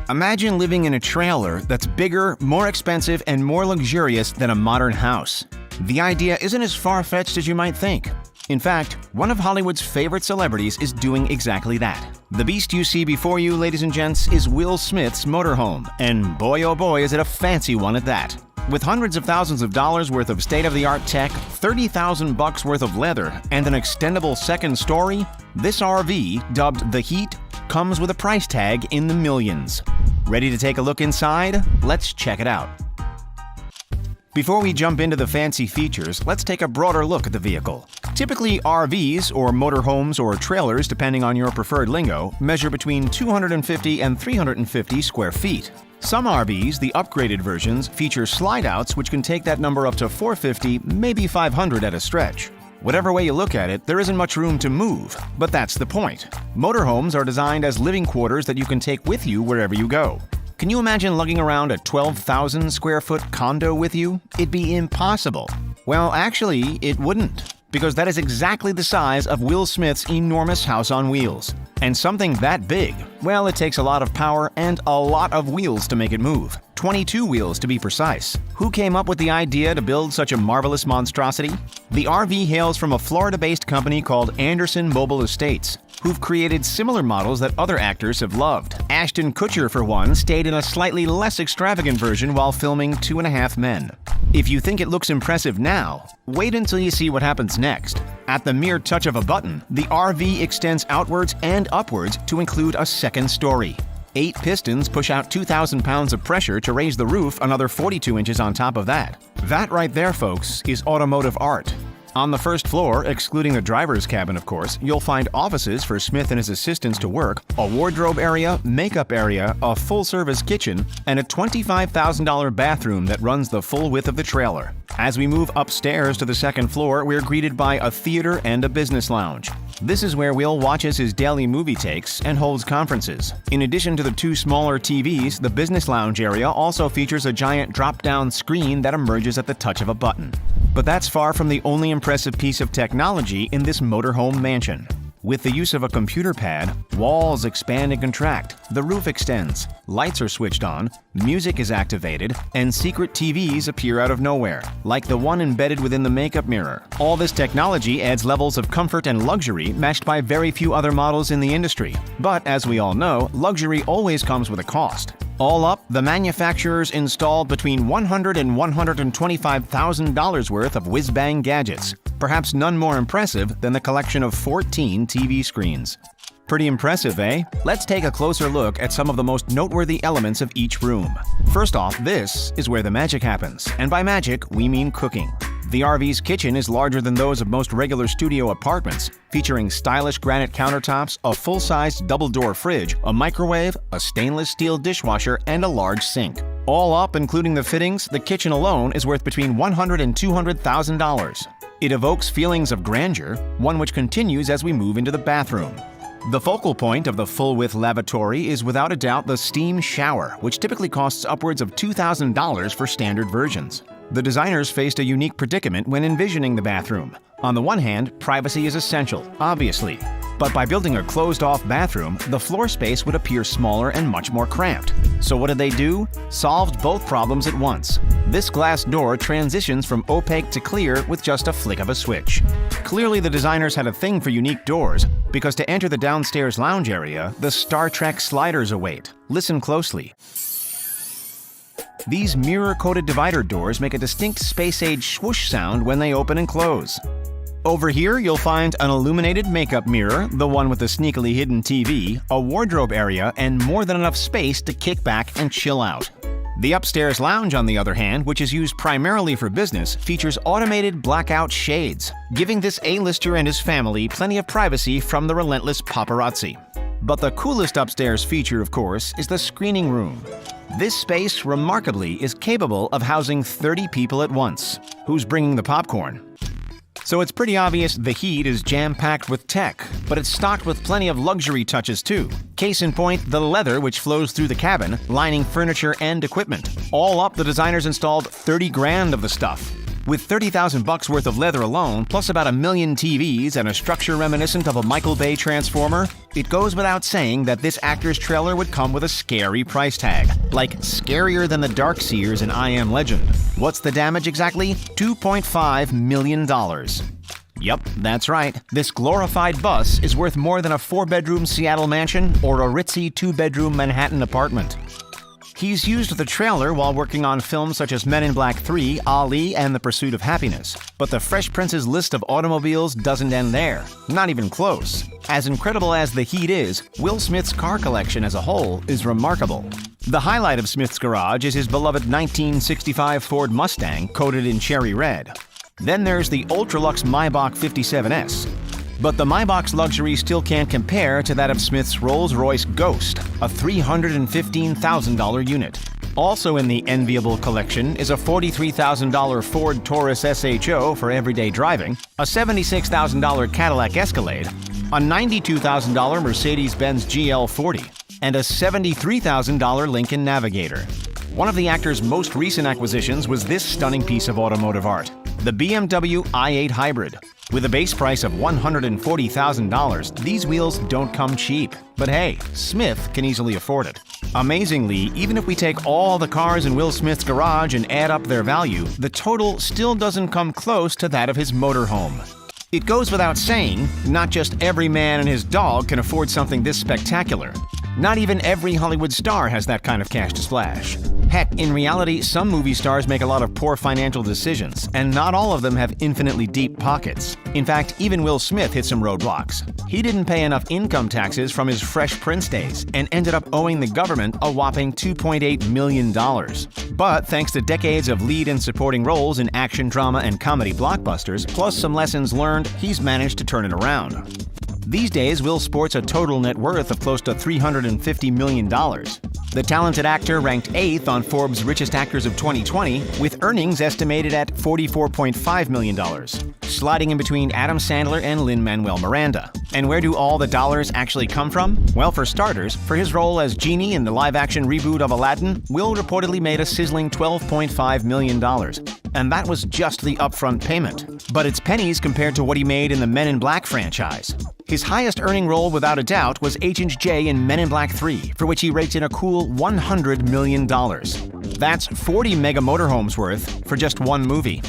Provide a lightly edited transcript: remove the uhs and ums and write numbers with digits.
Imagine living in a trailer that's bigger, more expensive, and more luxurious than a modern house. The idea isn't as far-fetched as you might think. In fact, one of Hollywood's favorite celebrities is doing exactly that. The beast you see before you, ladies and gents, is Will Smith's motorhome, and boy oh boy is it a fancy one at that. With hundreds of thousands of dollars worth of state-of-the-art tech, $30,000 worth of leather, and an extendable second story, this RV, dubbed the Heat, comes with a price tag in the millions. Ready to take a look inside? Let's check it out. Before we jump into the fancy features, let's take a broader look at the vehicle. Typically, RVs, or motorhomes or trailers, depending on your preferred lingo, measure between 250 and 350 square feet. Some RVs, the upgraded versions, feature slide-outs which can take that number up to 450, maybe 500 at a stretch. Whatever way you look at it, there isn't much room to move, but that's the point. Motorhomes are designed as living quarters that you can take with you wherever you go. Can you imagine lugging around a 12,000 square foot condo with you? It'd be impossible. Well, actually, it wouldn't, because that is exactly the size of Will Smith's enormous house on wheels. And something that big, well, it takes a lot of power and a lot of wheels to make it move. 22 wheels to be precise. Who came up with the idea to build such a marvelous monstrosity? The RV hails from a Florida-based company called Anderson Mobile Estates, who've created similar models that other actors have loved. Ashton Kutcher, for one, stayed in a slightly less extravagant version while filming 2.5 Men. If you think it looks impressive now, wait until you see what happens next. At the mere touch of a button, the RV extends outwards and upwards to include a second story. 8 pistons push out 2,000 pounds of pressure to raise the roof another 42 inches on top of that. That right there, folks, is automotive art. On the first floor, excluding the driver's cabin of course, you'll find offices for Smith and his assistants to work, a wardrobe area, makeup area, a full-service kitchen, and a $25,000 bathroom that runs the full width of the trailer. As we move upstairs to the second floor, we're greeted by a theater and a business lounge. This is where Will watches his daily movie takes and holds conferences. In addition to the 2 smaller TVs, the business lounge area also features a giant drop-down screen that emerges at the touch of a button. But that's far from the only impressive piece of technology in this motorhome mansion. With the use of a computer pad, walls expand and contract, the roof extends, lights are switched on, music is activated, and secret TVs appear out of nowhere, like the one embedded within the makeup mirror. All this technology adds levels of comfort and luxury matched by very few other models in the industry. But as we all know, luxury always comes with a cost. All up, the manufacturers installed between $100,000 and $125,000 worth of whiz-bang gadgets, perhaps none more impressive than the collection of 14 TV screens. Pretty impressive, eh? Let's take a closer look at some of the most noteworthy elements of each room. First off, this is where the magic happens, and by magic, we mean cooking. The RV's kitchen is larger than those of most regular studio apartments, featuring stylish granite countertops, a full-sized double-door fridge, a microwave, a stainless steel dishwasher, and a large sink. All up, including the fittings, the kitchen alone is worth between $100,000 and $200,000. It evokes feelings of grandeur, one which continues as we move into the bathroom. The focal point of the full-width lavatory is without a doubt the steam shower, which typically costs upwards of $2,000 for standard versions. The designers faced a unique predicament when envisioning the bathroom. On the one hand, privacy is essential, obviously. But by building a closed-off bathroom, the floor space would appear smaller and much more cramped. So what did they do? Solved both problems at once. This glass door transitions from opaque to clear with just a flick of a switch. Clearly the designers had a thing for unique doors, because to enter the downstairs lounge area, the Star Trek sliders await. Listen closely. These mirror-coated divider doors make a distinct space-age swoosh sound when they open and close. Over here, you'll find an illuminated makeup mirror, the one with the sneakily hidden TV, a wardrobe area, and more than enough space to kick back and chill out. The upstairs lounge, on the other hand, which is used primarily for business, features automated blackout shades, giving this A-lister and his family plenty of privacy from the relentless paparazzi. But the coolest upstairs feature, of course, is the screening room. This space, remarkably, is capable of housing 30 people at once. Who's bringing the popcorn? So it's pretty obvious the Heat is jam-packed with tech, but it's stocked with plenty of luxury touches too. Case in point, the leather which flows through the cabin, lining furniture and equipment. All up, the designers installed 30 grand of the stuff. With $30,000 worth of leather alone, plus about 1 million TVs and a structure reminiscent of a Michael Bay Transformer, it goes without saying that this actor's trailer would come with a scary price tag. Like, scarier than the Darkseers in I Am Legend. What's the damage exactly? $2.5 million. Yep, that's right. This glorified bus is worth more than a 4-bedroom Seattle mansion or a ritzy 2-bedroom Manhattan apartment. He's used the trailer while working on films such as Men in Black 3, Ali, and The Pursuit of Happiness. But the Fresh Prince's list of automobiles doesn't end there. Not even close. As incredible as the Heat is, Will Smith's car collection as a whole is remarkable. The highlight of Smith's garage is his beloved 1965 Ford Mustang coated in cherry red. Then there's the Ultralux Maybach 57S. But the Maybach's luxury still can't compare to that of Smith's Rolls-Royce Ghost, a $315,000 unit. Also in the enviable collection is a $43,000 Ford Taurus SHO for everyday driving, a $76,000 Cadillac Escalade, a $92,000 Mercedes-Benz GL40, and a $73,000 Lincoln Navigator. One of the actor's most recent acquisitions was this stunning piece of automotive art, the BMW i8 Hybrid. With a base price of $140,000, these wheels don't come cheap. But hey, Smith can easily afford it. Amazingly, even if we take all the cars in Will Smith's garage and add up their value, the total still doesn't come close to that of his motorhome. It goes without saying, not just every man and his dog can afford something this spectacular. Not even every Hollywood star has that kind of cash to splash. Heck, in reality, some movie stars make a lot of poor financial decisions, and not all of them have infinitely deep pockets. In fact, even Will Smith hit some roadblocks. He didn't pay enough income taxes from his Fresh Prince days, and ended up owing the government a whopping $2.8 million. But thanks to decades of lead and supporting roles in action, drama, and comedy blockbusters, plus some lessons learned, he's managed to turn it around. These days, Will sports a total net worth of close to $350 million. The talented actor ranked 8th on Forbes' Richest Actors of 2020, with earnings estimated at $44.5 million, sliding in between Adam Sandler and Lin-Manuel Miranda. And where do all the dollars actually come from? Well, for starters, for his role as Genie in the live-action reboot of Aladdin, Will reportedly made a sizzling $12.5 million. And that was just the upfront payment. But it's pennies compared to what he made in the Men in Black franchise. His highest earning role, without a doubt, was Agent J in Men in Black 3, for which he raked in a cool $100 million. That's 40 mega motorhomes worth for just one movie.